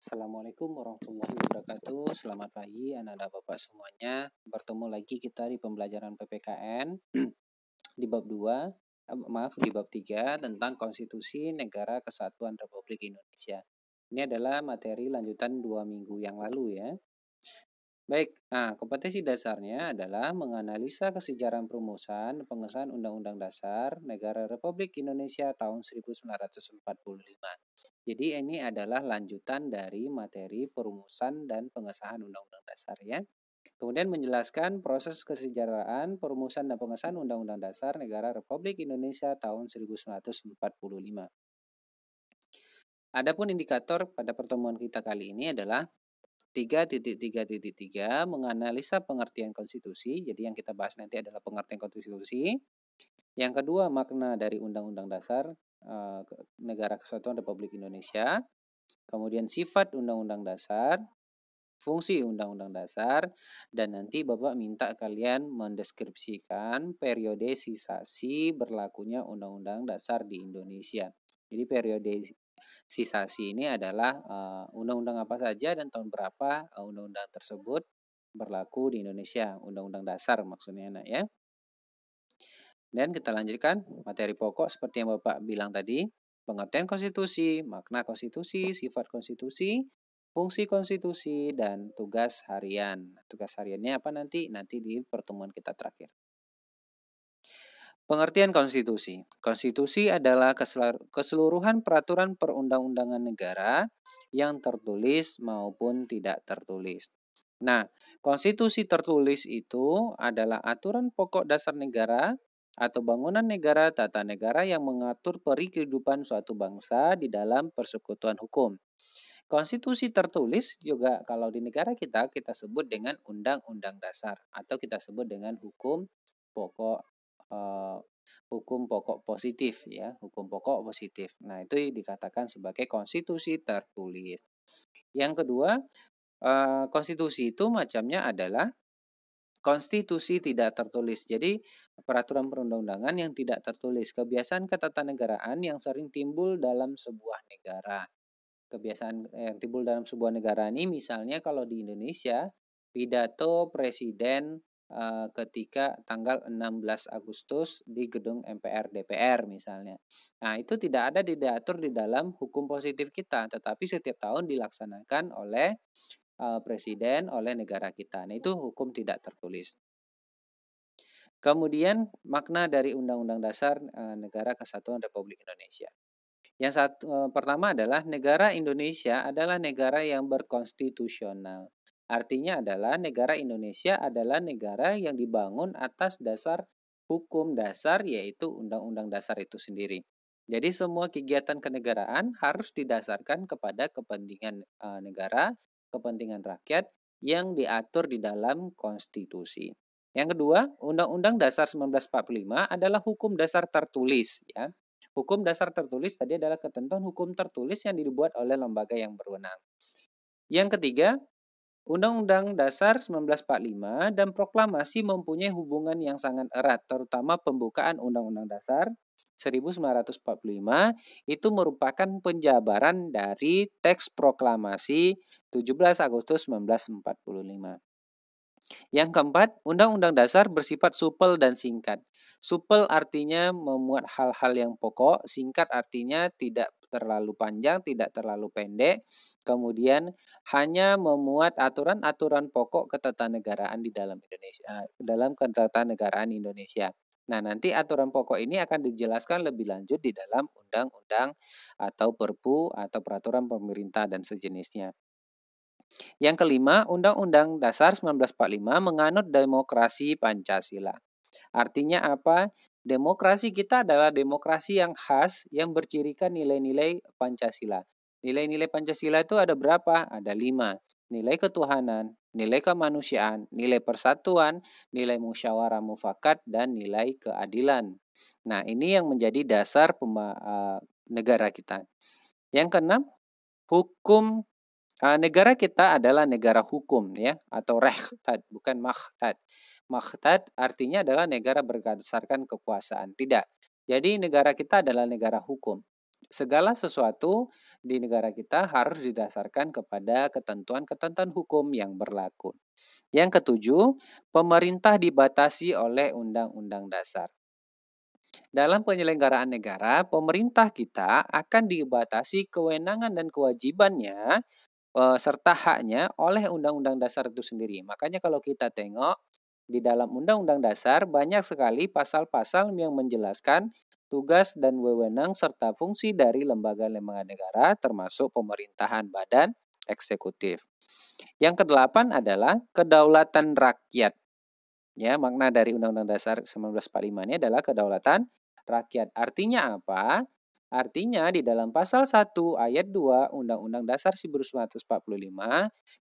Assalamualaikum warahmatullahi wabarakatuh. Selamat pagi anak-anak Bapak semuanya. Bertemu lagi kita di pembelajaran PPKN di bab 2, di bab 3 tentang Konstitusi Negara Kesatuan Republik Indonesia. Ini adalah materi lanjutan 2 minggu yang lalu ya. Baik, kompetensi dasarnya adalah menganalisa kesejarahan perumusan pengesahan Undang-Undang Dasar Negara Republik Indonesia tahun 1945. Jadi ini adalah lanjutan dari materi perumusan dan pengesahan Undang-Undang Dasar ya. Kemudian menjelaskan proses kesejarahan perumusan dan pengesahan Undang-Undang Dasar Negara Republik Indonesia tahun 1945. Adapun indikator pada pertemuan kita kali ini adalah 3.3.3 menganalisa pengertian konstitusi. Jadi yang kita bahas nanti adalah pengertian konstitusi. Yang kedua, makna dari Undang-Undang Dasar Negara Kesatuan Republik Indonesia. Kemudian sifat Undang-Undang Dasar, fungsi Undang-Undang Dasar, dan nanti Bapak minta kalian mendeskripsikan periodisasi berlakunya Undang-Undang Dasar di Indonesia. Jadi periodisasi ini adalah undang-undang apa saja dan tahun berapa undang-undang tersebut berlaku di Indonesia, Undang-Undang Dasar maksudnya nak ya. Dan kita lanjutkan materi pokok seperti yang Bapak bilang tadi, pengertian konstitusi, makna konstitusi, sifat konstitusi, fungsi konstitusi, dan tugas harian. Tugas hariannya apa nanti? Nanti di pertemuan kita terakhir. Pengertian konstitusi. Konstitusi adalah keseluruhan peraturan perundang-undangan negara yang tertulis maupun tidak tertulis. Nah, konstitusi tertulis itu adalah aturan pokok dasar negara atau bangunan negara tata negara yang mengatur peri kehidupan suatu bangsa di dalam persekutuan hukum. Konstitusi tertulis juga kalau di negara kita sebut dengan undang-undang dasar atau kita sebut dengan hukum pokok positif ya, hukum pokok positif. Nah, itu dikatakan sebagai konstitusi tertulis. Yang kedua, konstitusi itu macamnya adalah konstitusi tidak tertulis. Jadi, peraturan perundang-undangan yang tidak tertulis, kebiasaan ketatanegaraan yang sering timbul dalam sebuah negara. Kebiasaan yang timbul dalam sebuah negara ini misalnya kalau di Indonesia, pidato presiden ketika tanggal 16 Agustus di gedung MPR DPR misalnya. Nah, itu tidak ada diatur di dalam hukum positif kita, tetapi setiap tahun dilaksanakan oleh presiden, oleh negara kita. Nah, itu hukum tidak tertulis. Kemudian makna dari Undang-Undang Dasar Negara Kesatuan Republik Indonesia. Yang pertama adalah negara Indonesia adalah negara yang berkonstitusional. Artinya adalah negara Indonesia adalah negara yang dibangun atas dasar hukum dasar yaitu Undang-Undang Dasar itu sendiri. Jadi semua kegiatan kenegaraan harus didasarkan kepada kepentingan negara, kepentingan rakyat yang diatur di dalam konstitusi. Yang kedua, Undang-Undang Dasar 1945 adalah hukum dasar tertulis ya. Hukum dasar tertulis tadi adalah ketentuan hukum tertulis yang dibuat oleh lembaga yang berwenang. Yang ketiga, Undang-Undang Dasar 1945 dan proklamasi mempunyai hubungan yang sangat erat, terutama pembukaan Undang-Undang Dasar 1945 itu merupakan penjabaran dari teks proklamasi 17 Agustus 1945. Yang keempat, Undang-Undang Dasar bersifat supel dan singkat. Supel artinya memuat hal-hal yang pokok, singkat artinya tidak terlalu panjang, tidak terlalu pendek. Kemudian hanya memuat aturan-aturan pokok ketatanegaraan di dalam Indonesia, dalam ketatanegaraan Indonesia. Nah, nanti aturan pokok ini akan dijelaskan lebih lanjut di dalam undang-undang atau perpu atau peraturan pemerintah dan sejenisnya. Yang kelima, Undang-Undang Dasar 1945 menganut demokrasi Pancasila. Artinya apa? Demokrasi kita adalah demokrasi yang khas yang bercirikan nilai-nilai Pancasila. Nilai-nilai Pancasila itu ada berapa? Ada 5. Nilai ketuhanan, nilai kemanusiaan, nilai persatuan, nilai musyawarah mufakat, dan nilai keadilan. Nah, ini yang menjadi dasar negara kita. Yang keenam, hukum negara kita adalah negara hukum ya atau rehtad bukan makhtad. Makhtad artinya adalah negara berdasarkan kekuasaan. Tidak. Jadi negara kita adalah negara hukum. segala sesuatu di negara kita harus didasarkan kepada ketentuan-ketentuan hukum yang berlaku. Yang ketujuh, pemerintah dibatasi oleh Undang-Undang Dasar. Dalam penyelenggaraan negara, pemerintah kita akan dibatasi kewenangan dan kewajibannya serta haknya oleh Undang-Undang Dasar itu sendiri. Makanya kalau kita tengok di dalam Undang-Undang Dasar banyak sekali pasal-pasal yang menjelaskan tugas dan wewenang serta fungsi dari lembaga-lembaga negara termasuk pemerintahan badan eksekutif. Yang kedelapan adalah kedaulatan rakyat. Ya, makna dari Undang-Undang Dasar 1945 ini adalah kedaulatan rakyat. Artinya apa? Artinya di dalam pasal 1 ayat 2 Undang-Undang Dasar 1945,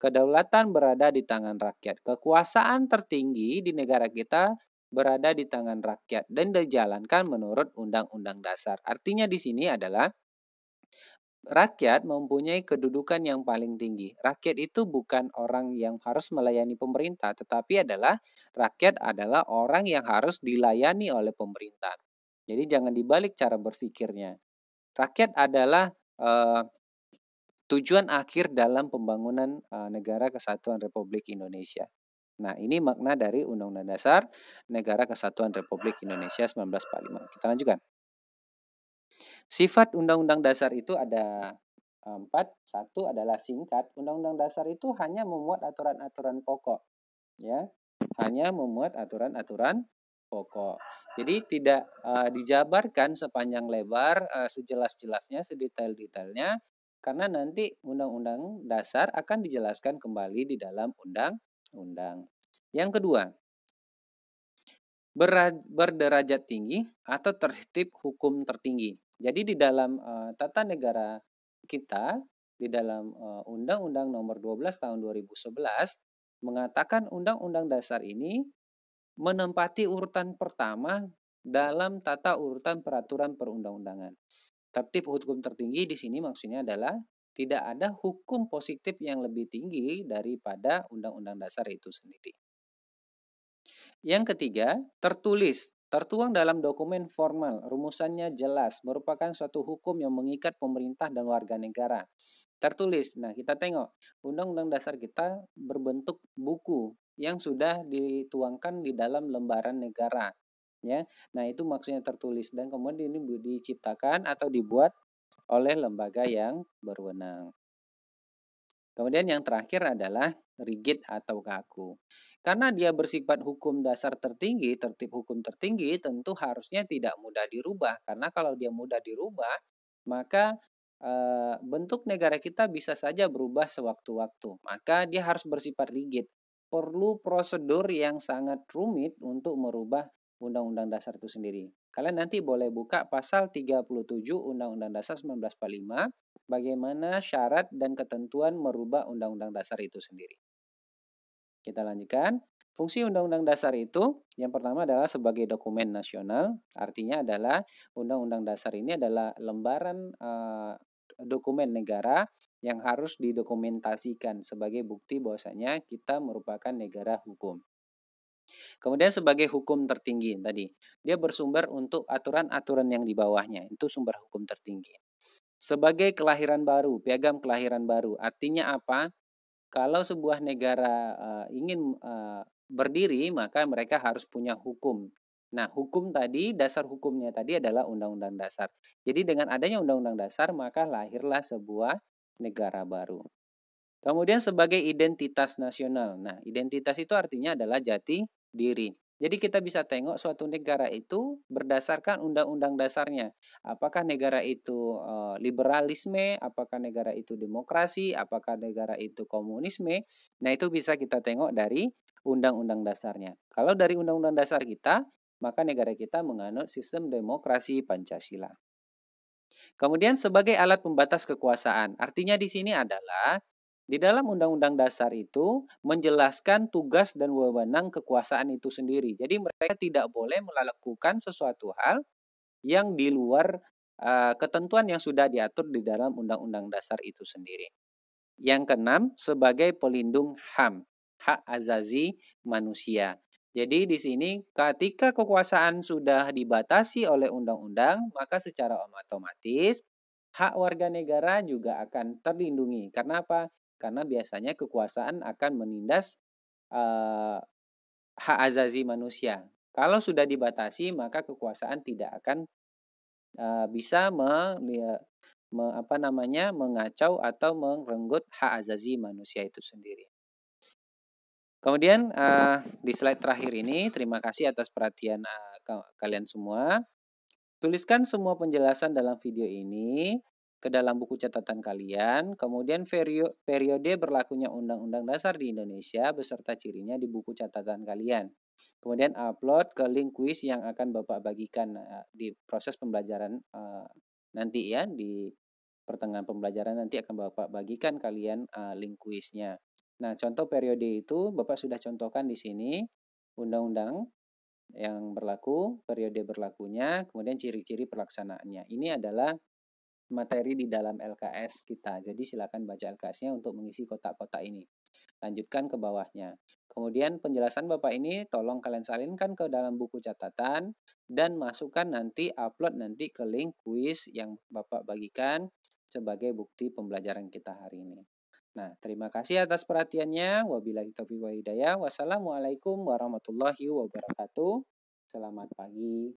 kedaulatan berada di tangan rakyat. Kekuasaan tertinggi di negara kita berada di tangan rakyat dan dijalankan menurut Undang-Undang Dasar. Artinya di sini adalah rakyat mempunyai kedudukan yang paling tinggi. Rakyat itu bukan orang yang harus melayani pemerintah, tetapi adalah rakyat adalah orang yang harus dilayani oleh pemerintah. Jadi jangan dibalik cara berpikirnya. Rakyat adalah tujuan akhir dalam pembangunan Negara Kesatuan Republik Indonesia. Nah, ini makna dari Undang-Undang Dasar Negara Kesatuan Republik Indonesia 1945. Kita lanjutkan. Sifat Undang-Undang Dasar itu ada 4. Satu adalah singkat. Undang-Undang Dasar itu hanya memuat aturan-aturan pokok. Ya, hanya memuat aturan-aturan pokok. Jadi tidak dijabarkan sepanjang lebar, sejelas-jelasnya, sedetail-detailnya, karena nanti Undang-Undang Dasar akan dijelaskan kembali di dalam undang-undang. Yang kedua, berderajat tinggi atau tertib hukum tertinggi. Jadi di dalam tata negara kita, di dalam Undang-Undang Nomor 12 Tahun 2011 mengatakan Undang-Undang Dasar ini menempati urutan pertama dalam tata urutan peraturan perundang-undangan. Tertib hukum tertinggi di sini maksudnya adalah tidak ada hukum positif yang lebih tinggi daripada Undang-Undang Dasar itu sendiri. Yang ketiga, tertulis, tertuang dalam dokumen formal, rumusannya jelas, merupakan suatu hukum yang mengikat pemerintah dan warga negara. Tertulis. Nah, kita tengok Undang-Undang Dasar kita berbentuk buku yang sudah dituangkan di dalam lembaran negara, ya. Nah, itu maksudnya tertulis dan kemudian ini diciptakan atau dibuat oleh lembaga yang berwenang. Kemudian yang terakhir adalah rigid atau kaku. Karena dia bersifat hukum dasar tertinggi, tertib hukum tertinggi, tentu harusnya tidak mudah dirubah. Karena kalau dia mudah dirubah, maka bentuk negara kita bisa saja berubah sewaktu-waktu. Maka dia harus bersifat rigid. Perlu prosedur yang sangat rumit untuk merubah Undang-Undang Dasar itu sendiri. Kalian nanti boleh buka pasal 37 Undang-Undang Dasar 1945, bagaimana syarat dan ketentuan merubah Undang-Undang Dasar itu sendiri. Kita lanjutkan. Fungsi Undang-Undang Dasar itu yang pertama adalah sebagai dokumen nasional, artinya adalah Undang-Undang Dasar ini adalah lembaran dokumen negara yang harus didokumentasikan sebagai bukti bahwasanya kita merupakan negara hukum. Kemudian sebagai hukum tertinggi tadi, dia bersumber untuk aturan-aturan yang di bawahnya, itu sumber hukum tertinggi. Sebagai kelahiran baru, piagam kelahiran baru, artinya apa? Kalau sebuah negara ingin berdiri, maka mereka harus punya hukum. Nah, hukum tadi, dasar hukumnya tadi adalah Undang-Undang Dasar. Jadi dengan adanya Undang-Undang Dasar, maka lahirlah sebuah negara baru. Kemudian sebagai identitas nasional. Nah, identitas itu artinya adalah jati diri. Jadi kita bisa tengok suatu negara itu berdasarkan undang-undang dasarnya. Apakah negara itu liberalisme, apakah negara itu demokrasi, apakah negara itu komunisme. Nah, itu bisa kita tengok dari undang-undang dasarnya. Kalau dari undang-undang dasar kita, maka negara kita menganut sistem demokrasi Pancasila. Kemudian sebagai alat pembatas kekuasaan. Artinya di sini adalah di dalam Undang-Undang Dasar itu menjelaskan tugas dan wewenang kekuasaan itu sendiri. Jadi mereka tidak boleh melakukan sesuatu hal yang di luar ketentuan yang sudah diatur di dalam Undang-Undang Dasar itu sendiri. Yang keenam, sebagai pelindung HAM, hak azazi manusia. Jadi di sini ketika kekuasaan sudah dibatasi oleh undang-undang, maka secara otomatis hak warga negara juga akan terlindungi. Karena apa? Karena biasanya kekuasaan akan menindas hak azazi manusia. Kalau sudah dibatasi, maka kekuasaan tidak akan bisa mengacau atau merenggut hak azazi manusia itu sendiri. Kemudian di slide terakhir ini, terima kasih atas perhatian kalian semua. Tuliskan semua penjelasan dalam video ini ke dalam buku catatan kalian, kemudian periode berlakunya Undang-Undang Dasar di Indonesia beserta cirinya di buku catatan kalian. Kemudian upload ke link kuis yang akan Bapak bagikan di proses pembelajaran nanti ya, di pertengahan pembelajaran nanti akan Bapak bagikan kalian link kuisnya. Nah, contoh periode itu Bapak sudah contohkan di sini, undang-undang yang berlaku, periode berlakunya, kemudian ciri-ciri pelaksanaannya. Ini adalah materi di dalam LKS kita. Jadi silakan baca LKS-nya untuk mengisi kotak-kotak ini. Lanjutkan ke bawahnya. Kemudian penjelasan Bapak ini tolong kalian salinkan ke dalam buku catatan dan masukkan nanti, upload nanti ke link kuis yang Bapak bagikan sebagai bukti pembelajaran kita hari ini. Nah, terima kasih atas perhatiannya. Wabillahi taufiq wal hidayah. Wassalamualaikum warahmatullahi wabarakatuh. Selamat pagi.